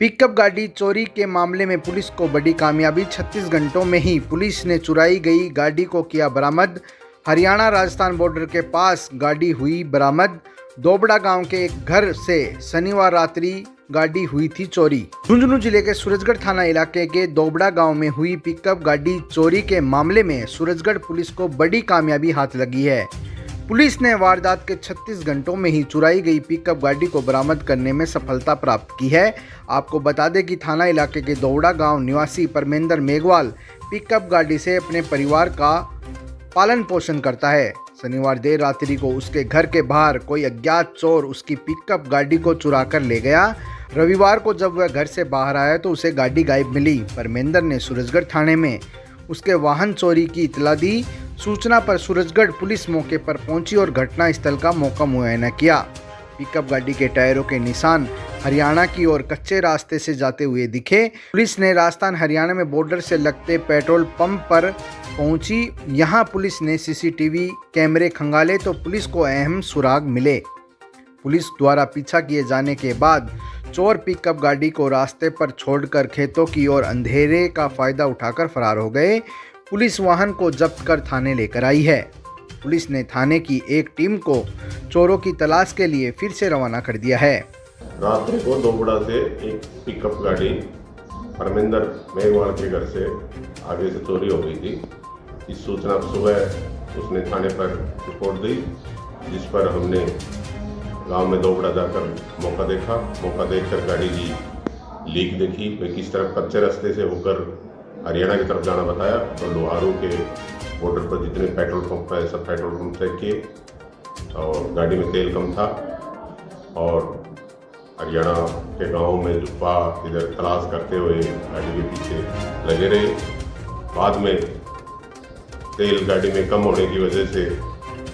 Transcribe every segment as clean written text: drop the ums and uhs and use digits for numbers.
Pickup गाड़ी चोरी के मामले में पुलिस को बड़ी कामयाबी। 36 घंटों में ही पुलिस ने चुराई गई गाड़ी को किया बरामद। हरियाणा राजस्थान बॉर्डर के पास गाड़ी हुई बरामद। दोबड़ा गांव के एक घर से शनिवार रात्रि गाड़ी हुई थी चोरी। झुंझुनू जिले के सूरजगढ़ थाना इलाके के दोबड़ा गांव में हुई पिकअप गाड़ी चोरी के मामले में सूरजगढ़ पुलिस को बड़ी कामयाबी हाथ लगी है। पुलिस ने वारदात के 36 घंटों में ही चुराई गई पिकअप गाड़ी को बरामद करने में सफलता प्राप्त की है। आपको बता दें कि थाना इलाके के दोबड़ा गांव निवासी परमेंद्र मेघवाल पिकअप गाड़ी से अपने परिवार का पालन पोषण करता है। शनिवार देर रात्रि को उसके घर के बाहर कोई अज्ञात चोर उसकी पिकअप गाड़ी को चुरा कर ले गया। रविवार को जब वह घर से बाहर आया तो उसे गाड़ी गायब मिली। परमेंद्र ने सूरजगढ़ थाने में उसके वाहन चोरी की इतला दी। सूचना पर सूरजगढ़ पुलिस मौके पर पहुंची और घटनास्थल का मौका मुआयना किया। पिकअप गाड़ी के टायरों के निशान हरियाणा की ओर कच्चे रास्ते से जाते हुए दिखे। पुलिस ने राजस्थान हरियाणा में बॉर्डर से लगते पेट्रोल पंप पर पहुंची। यहां पुलिस ने सीसीटीवी कैमरे खंगाले तो पुलिस को अहम सुराग मिले। पुलिस द्वारा पीछा किए जाने के बाद चोर पिकअप गाड़ी को रास्ते पर छोड़कर खेतों की ओर अंधेरे का फायदा उठाकर फरार हो गए। पुलिस वाहन को जब्त कर थाने लेकर आई है। पुलिस ने थाने की एक टीम को चोरों की तलाश के लिए फिर से रवाना कर दिया है। रात्रि को दोबड़ा से एक पिकअप गाड़ी परमेंद्र मेघवाल के घर से आगे से चोरी हो गई थी। इस सूचना सुबह उसने थाने पर रिपोर्ट दी, जिस पर हमने गांव में दोबड़ा जाकर मौका देखकर गाड़ी की लीक देखी। वे किस तरफ कच्चे रास्ते से होकर हरियाणा की तरफ जाना बताया। तो लोहारू के बॉर्डर पर जितने पेट्रोल पंप है सब पेट्रोल पंप चेक किए और गाड़ी में तेल कम था। और हरियाणा के गांव में जुब्बा इधर तलाश करते हुए गाड़ी के पीछे लगे रहे। बाद में तेल गाड़ी में कम होने की वजह से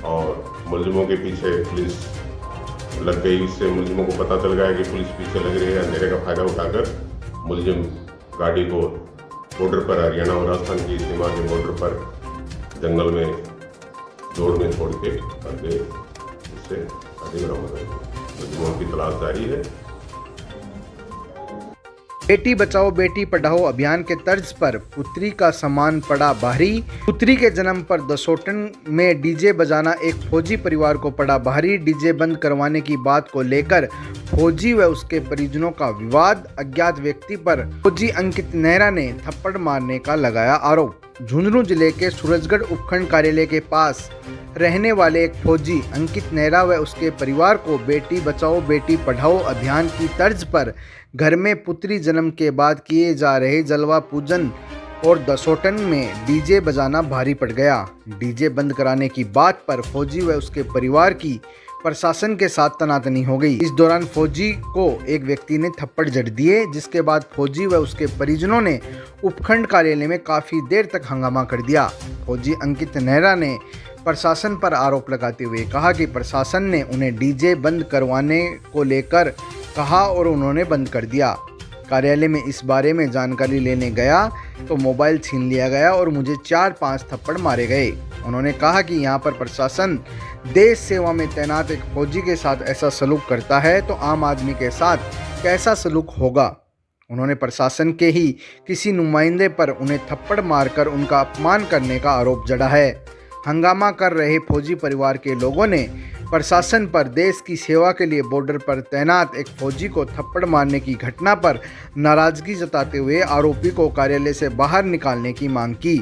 और मुलजिमों के पीछे पुलिस लग गई। इससे मुलजिमों को पता चल गया कि पुलिस पीछे लग रही है। अंधेरे का फायदा उठाकर मुलजिम गाड़ी को बॉर्डर पर हरियाणा और राजस्थान की सीमा के बॉर्डर पर जंगल में जोड़ में छोड़ के आगे उससे गाड़ी बरामद हुई। मुलजिमों की तलाश जारी है। बेटी बचाओ बेटी पढ़ाओ अभियान के तर्ज पर पुत्री का सामान पड़ा भारी। पुत्री के जन्म पर दसोटन में डीजे बजाना एक फौजी परिवार को पड़ा भारी। डीजे बंद करवाने की बात को लेकर फौजी व उसके परिजनों का विवाद। अज्ञात व्यक्ति पर फौजी अंकित नेहरा ने थप्पड़ मारने का लगाया आरोप। झुंझुनू जिले के सूरजगढ़ उपखंड कार्यालय के पास रहने वाले एक फौजी अंकित नेहरा व उसके परिवार को बेटी बचाओ बेटी पढ़ाओ अभियान की तर्ज पर घर में पुत्री जन्म के बाद किए जा रहे जलवा पूजन और दसोटन में डीजे बजाना भारी पड़ गया। डीजे बंद कराने की बात पर फौजी व उसके परिवार की प्रशासन के साथ तनातनी हो गई। इस दौरान फौजी को एक व्यक्ति ने थप्पड़ जड़ दिए, जिसके बाद फौजी व उसके परिजनों ने उपखंड कार्यालय में काफी देर तक हंगामा कर दिया। फौजी अंकित नेहरा ने प्रशासन पर आरोप लगाते हुए कहा कि प्रशासन ने उन्हें डीजे बंद करवाने को लेकर कहा और उन्होंने बंद कर दिया। कार्यालय में इस बारे में जानकारी लेने गया तो मोबाइल छीन लिया गया और मुझे 4-5 थप्पड़ मारे गए। उन्होंने कहा कि यहाँ पर प्रशासन देश सेवा में तैनात एक फौजी के साथ ऐसा सलूक करता है तो आम आदमी के साथ कैसा सलूक होगा। उन्होंने प्रशासन के ही किसी नुमाइंदे पर उन्हें थप्पड़ मारकर उनका अपमान करने का आरोप जड़ा है। हंगामा कर रहे फौजी परिवार के लोगों ने प्रशासन पर देश की सेवा के लिए बॉर्डर पर तैनात एक फौजी को थप्पड़ मारने की घटना पर नाराजगी जताते हुए आरोपी को कार्यालय से बाहर निकालने की मांग की।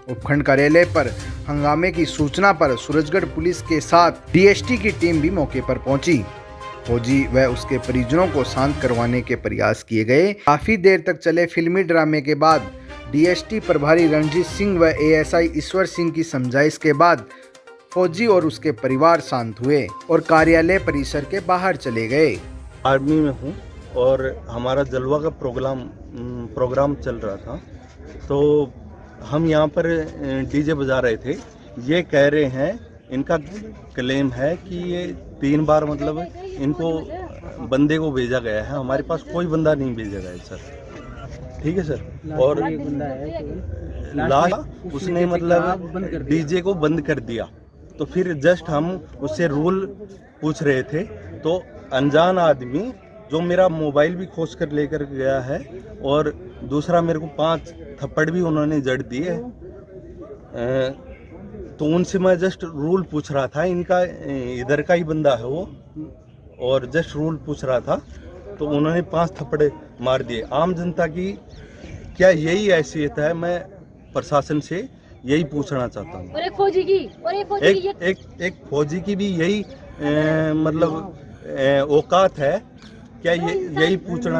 उपखंड कार्यालय पर हंगामे की सूचना पर सूरजगढ़ पुलिस के साथ डीएसटी की टीम भी मौके पर पहुंची। फौजी व उसके परिजनों को शांत करवाने के प्रयास किए गए। काफी देर तक चले फिल्मी ड्रामे के बाद डीएसटी प्रभारी रणजीत सिंह व एएसआई ईश्वर सिंह की समझाइश के बाद फौजी और उसके परिवार शांत हुए और कार्यालय परिसर के बाहर चले गए। आर्मी में हूँ और हमारा जलवा का प्रोग्राम चल रहा था, तो हम यहाँ पर डीजे बजा रहे थे। ये कह रहे हैं, इनका क्लेम है कि ये 3 बार मतलब इनको बंदे को भेजा गया है। हमारे पास कोई बंदा नहीं भेजा गया है सर। ठीक है सर। और लास्ट उसने मतलब डीजे को बंद कर दिया। तो फिर जस्ट हम उससे रूल पूछ रहे थे तो अनजान आदमी जो मेरा मोबाइल भी खोज कर लेकर गया है, और दूसरा मेरे को 5 थप्पड़ भी उन्होंने जड़ दिए। तो उनसे मैं जस्ट रूल पूछ रहा था, इनका इधर का ही बंदा है वो, और जस्ट रूल पूछ रहा था तो उन्होंने 5 थप्पड़े मार दिए। आम जनता की क्या यही हैसियत है? मैं प्रशासन से यही पूछना चाहता हूँ। और एक फौजी की एक फौजी की भी यही मतलब औकात है क्या? यही पूछना